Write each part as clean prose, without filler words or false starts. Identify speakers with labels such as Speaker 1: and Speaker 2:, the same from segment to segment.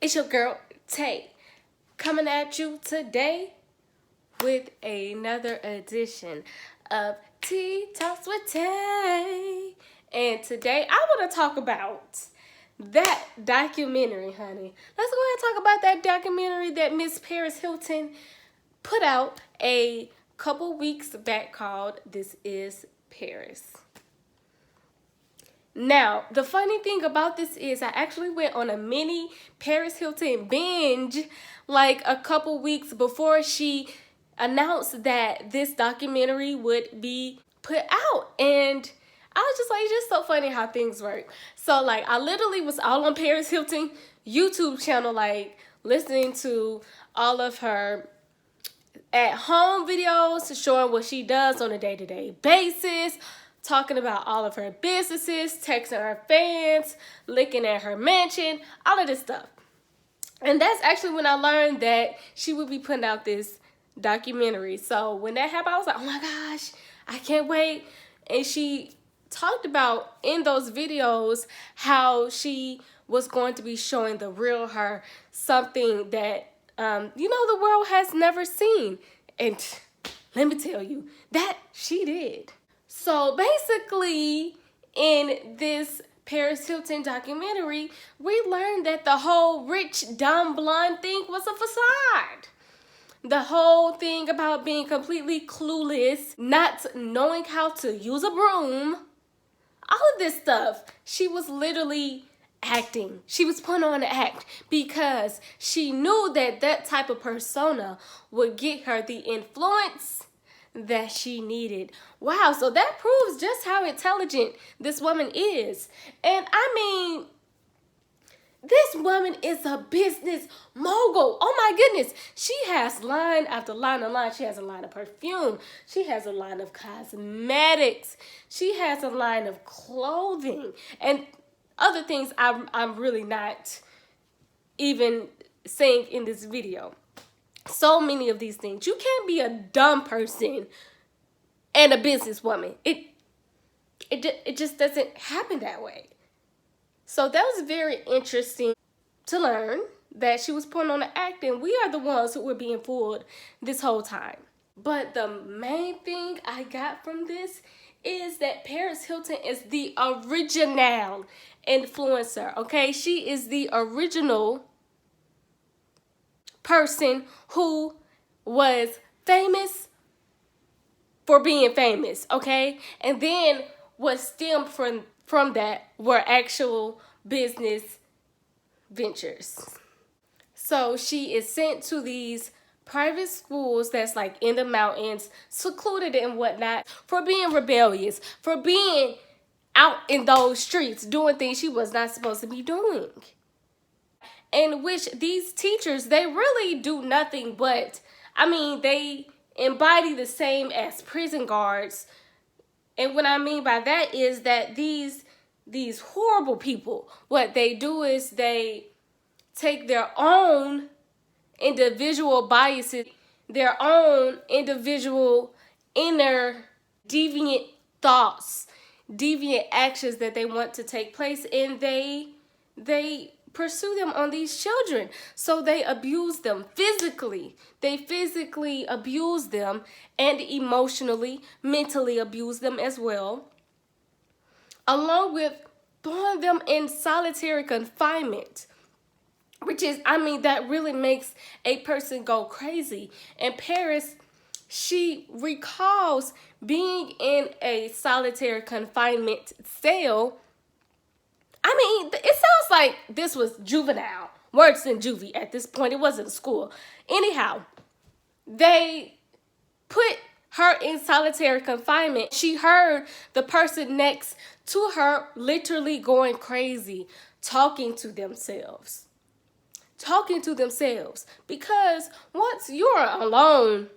Speaker 1: It's your girl, Tay, coming at you today with another edition of Tea Talks with Tay. And today I want to talk about that documentary, honey. Let's go ahead and talk about that documentary that Miss Paris Hilton put out a couple weeks back called This Is Paris. Now, the funny thing about this is I actually went on a mini Paris Hilton binge like a couple weeks before she announced that this documentary would be put out. And I was just like, it's just so funny how things work. So, like, I literally was all on Paris Hilton YouTube channel, like, listening to all of her at-home videos showing what she does on a day-to-day basis, talking about all of her businesses, texting her fans, looking at her mansion, all of this stuff. And that's actually when I learned that she would be putting out this documentary. So when that happened, I was like, oh my gosh, I can't wait. And she talked about in those videos how she was going to be showing the real her, something that, the world has never seen. And let me tell you, that she did. So basically, in this Paris Hilton documentary, we learned that the whole rich, dumb, blonde thing was a facade. The whole thing about being completely clueless, not knowing how to use a broom, all of this stuff, she was literally acting. She was putting on an act because she knew that that type of persona would get her the influence that she needed. Wow, so that proves just how intelligent this woman is. And I mean, this woman is a business mogul. Oh my goodness. She has line after line of line. She has a line of perfume. She has a line of cosmetics. She has a line of clothing and other things I'm really not even saying in this video. So many of these things. You can't be a dumb person and a businesswoman. It just doesn't happen that way. So that was very interesting to learn that she was putting on the act, and we are the ones who were being fooled this whole time. But the main thing I got from this is that Paris Hilton is the original influencer, okay? She is the original person who was famous for being famous, okay? And then what stemmed from that were actual business ventures. So she is sent to these private schools that's like in the mountains, secluded and whatnot, for being rebellious, for being out in those streets, doing things she was not supposed to be doing. In which these teachers, they really do nothing but, they embody the same as prison guards. And what I mean by that is that these horrible people, what they do is they take their own individual biases, their own individual inner deviant thoughts, deviant actions that they want to take place, and they pursue them on these children. So they abuse them physically. They physically abuse them and emotionally, mentally abuse them as well, along with throwing them in solitary confinement, which is, that really makes a person go crazy. And Paris, she recalls being in a solitary confinement cell. It sounds like this was juvenile, worse than juvie at this point. It wasn't school. Anyhow, they put her in solitary confinement. She heard the person next to her literally going crazy, talking to themselves. Because once you're alone,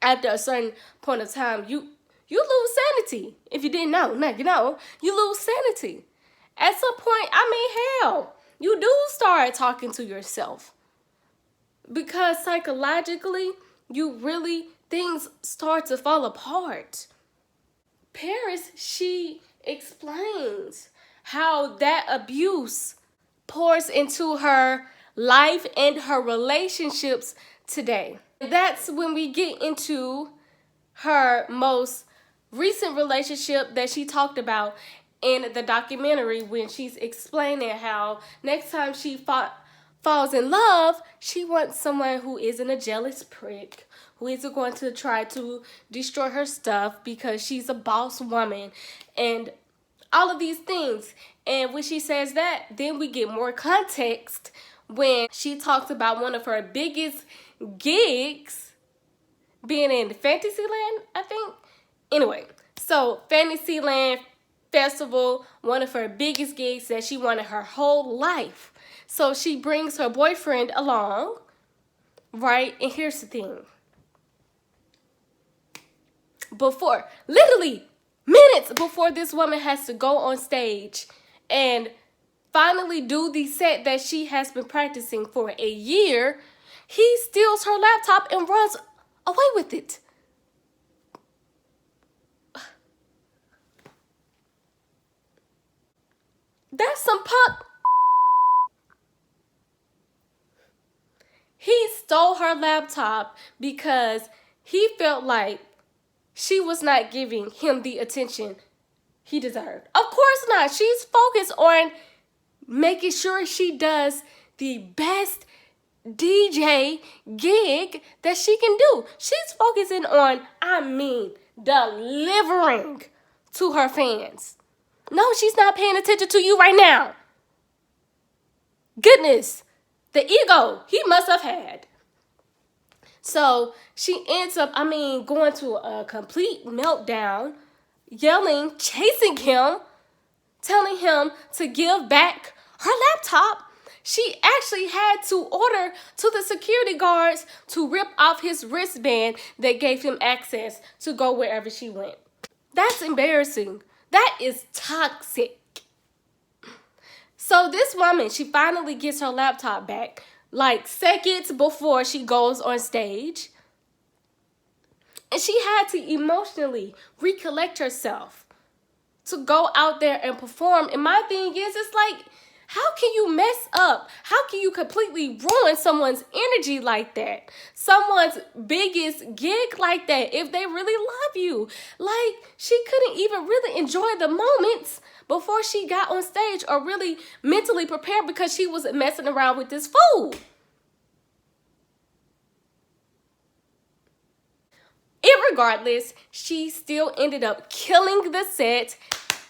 Speaker 1: after a certain point of time, you lose sanity. If you didn't know, now you know, you lose sanity. At some point, hell, you do start talking to yourself. Because psychologically, things start to fall apart. Paris, she explains how that abuse pours into her life and her relationships today. That's when we get into her most recent relationship that she talked about in the documentary, when she's explaining how next time she falls in love, she wants someone who isn't a jealous prick, who isn't going to try to destroy her stuff because she's a boss woman, and all of these things. And when she says that, then we get more context when she talks about one of her biggest gigs being in Fantasyland, I think. Anyway, so Fantasyland Festival, one of her biggest gigs that she wanted her whole life. So she brings her boyfriend along, right? And here's the thing. Literally minutes before this woman has to go on stage and finally do the set that she has been practicing for a year, he steals her laptop and runs away with it. That's some punk. He stole her laptop because he felt like she was not giving him the attention he deserved. Of course not. She's focused on making sure she does the best DJ gig that she can do. She's focusing on, delivering to her fans. No, she's not paying attention to you right now. Goodness, the ego he must have had. So she ends up, going to a complete meltdown, yelling, chasing him, telling him to give back her laptop. She actually had to order to the security guards to rip off his wristband that gave him access to go wherever she went. That's embarrassing. That is toxic. So this woman, she finally gets her laptop back, like seconds before she goes on stage. And she had to emotionally recollect herself to go out there and perform. And my thing is, it's like, how can you mess up? How can you completely ruin someone's energy like that? Someone's biggest gig like that if they really love you? Like, she couldn't even really enjoy the moments before she got on stage or really mentally prepared because she was messing around with this fool. Irregardless, she still ended up killing the set.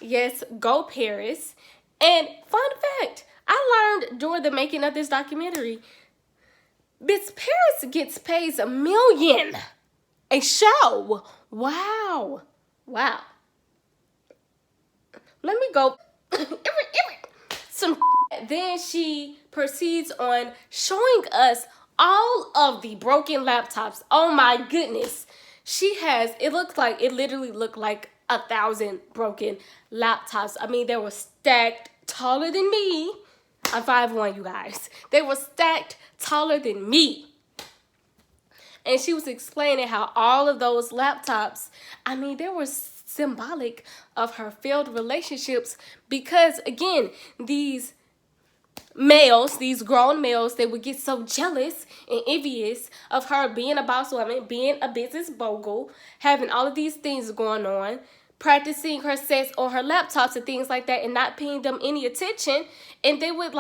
Speaker 1: Yes, go Paris. And fun fact, I learned during the making of this documentary, Miss Paris gets paid $1 million a show. Wow. Let me go. Then she proceeds on showing us all of the broken laptops. Oh my goodness. It literally looked like 1,000 broken laptops. They were stacked taller than me. I'm 5'1", you guys. They were stacked taller than me. And she was explaining how all of those laptops, they were symbolic of her failed relationships because, again, these grown males, they would get so jealous and envious of her being a boss woman, being a business mogul, having all of these things going on, practicing her sets on her laptops and things like that, and not paying them any attention. And they would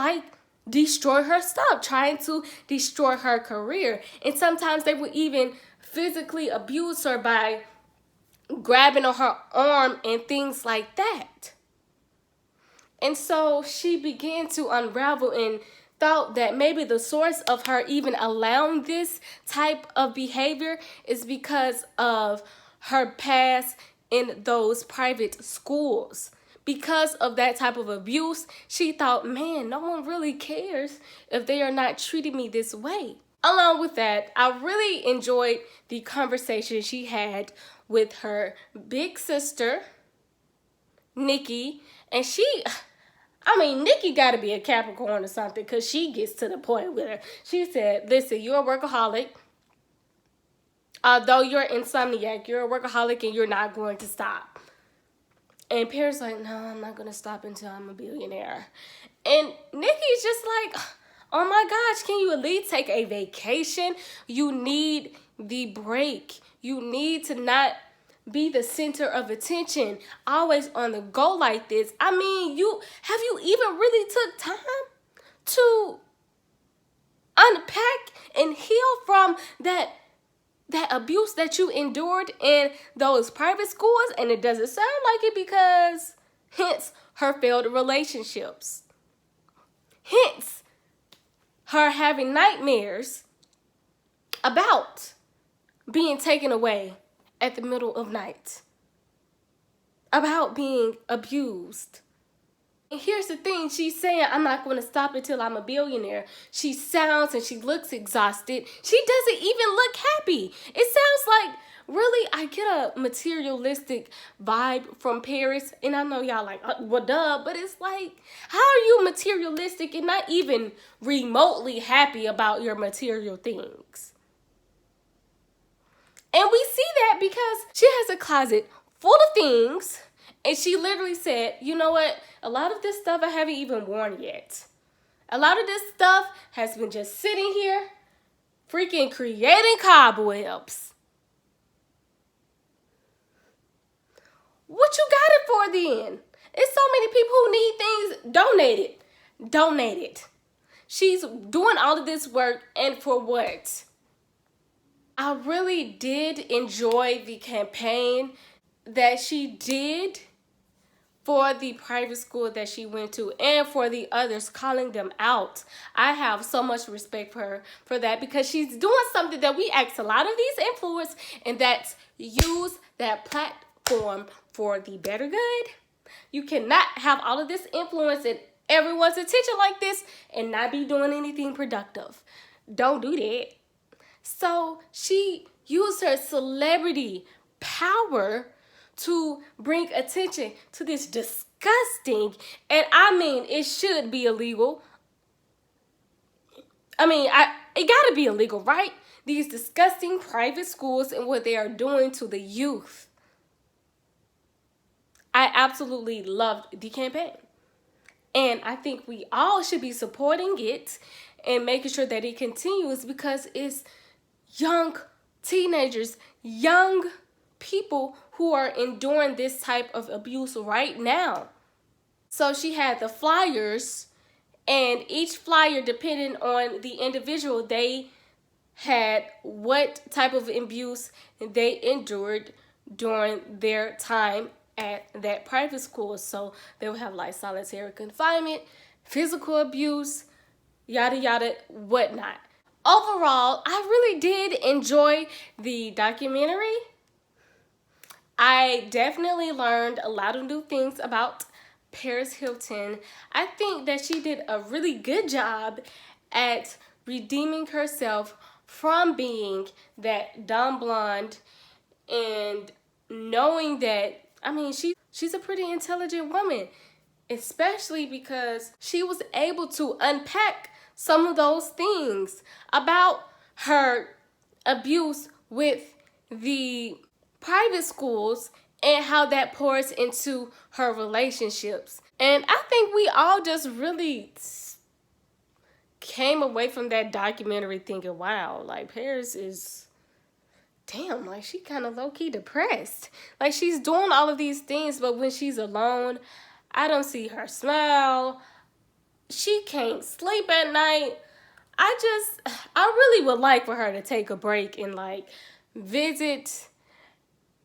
Speaker 1: destroy her stuff, trying to destroy her career. And sometimes they would even physically abuse her by grabbing on her arm and things like that. And so she began to unravel and thought that maybe the source of her even allowing this type of behavior is because of her past in those private schools. Because of that type of abuse, she thought, man, no one really cares if they are not treating me this way. Along with that, I really enjoyed the conversation she had with her big sister, Nikki. And Nikki got to be a Capricorn or something, because she gets to the point with her. She said, listen, you're a workaholic. Although you're insomniac, you're a workaholic and you're not going to stop. And Paris like, no, I'm not going to stop until I'm a billionaire. And Nikki's just like, Oh my gosh, can you at least take a vacation? You need the break. You need to not be the center of attention, always on the go like this. I mean, you even really took time to unpack and heal from that abuse that you endured in those private schools? And it doesn't sound like it, because hence her failed relationships, hence her having nightmares about being taken away at the middle of night, about being abused. And here's the thing, she's saying, I'm not going to stop until I'm a billionaire. She sounds and she looks exhausted. She doesn't even look happy. It sounds like, really, I get a materialistic vibe from Paris. And I know y'all like, well, duh, but it's like, how are you materialistic and not even remotely happy about your material things? And we see that because she has a closet full of things. And she literally said, you know what? A lot of this stuff I haven't even worn yet. A lot of this stuff has been just sitting here, freaking creating cobwebs. What you got it for then? It's so many people who need things. Donate it. Donate it. She's doing all of this work, and for what? I really did enjoy the campaign that she did for the private school that she went to, and for the others, calling them out. I have so much respect for her for that, because she's doing something that we ask a lot of these influencers, and that's use that platform for the better good. You cannot have all of this influence and everyone's attention like this and not be doing anything productive. Don't do that. So she used her celebrity power to bring attention to this disgusting, and I mean, it should be illegal. I mean, it gotta be illegal, right? These disgusting private schools and what they are doing to the youth. I absolutely loved the campaign. And I think we all should be supporting it and making sure that it continues, because it's young teenagers, young people who are enduring this type of abuse right now. So she had the flyers, and each flyer, depending on the individual, they had what type of abuse they endured during their time at that private school. So they would have like solitary confinement, physical abuse, yada yada, whatnot. Overall, I really did enjoy the documentary. I definitely learned a lot of new things about Paris Hilton. I think that she did a really good job at redeeming herself from being that dumb blonde, and knowing that, I mean, she's a pretty intelligent woman, especially because she was able to unpack some of those things about her abuse with the private schools and how that pours into her relationships. And I think we all just really came away from that documentary thinking, wow, like Paris is, damn, like she kind of low-key depressed. Like she's doing all of these things, but when she's alone, I don't see her smile. She can't sleep at night. I really would like for her to take a break and like visit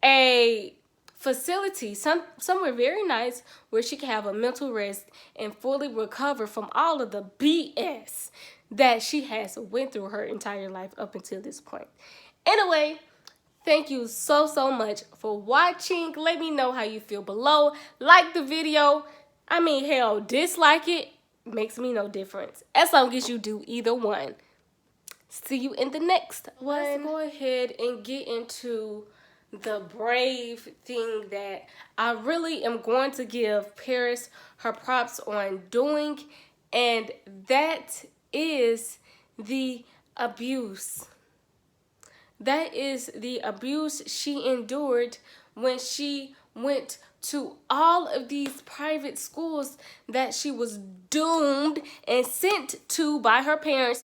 Speaker 1: a facility, somewhere very nice where she can have a mental rest and fully recover from all of the BS that she has went through her entire life up until this point. Anyway, thank you so much for watching. Let me know how you feel below. Like the video. I mean, hell, dislike it. Makes me no difference, as long as you do either one. See you in the next one. Let's go ahead and get into the brave thing that I really am going to give Paris her props on doing, and that is the abuse. That is the abuse she endured when she went to all of these private schools that she was doomed and sent to by her parents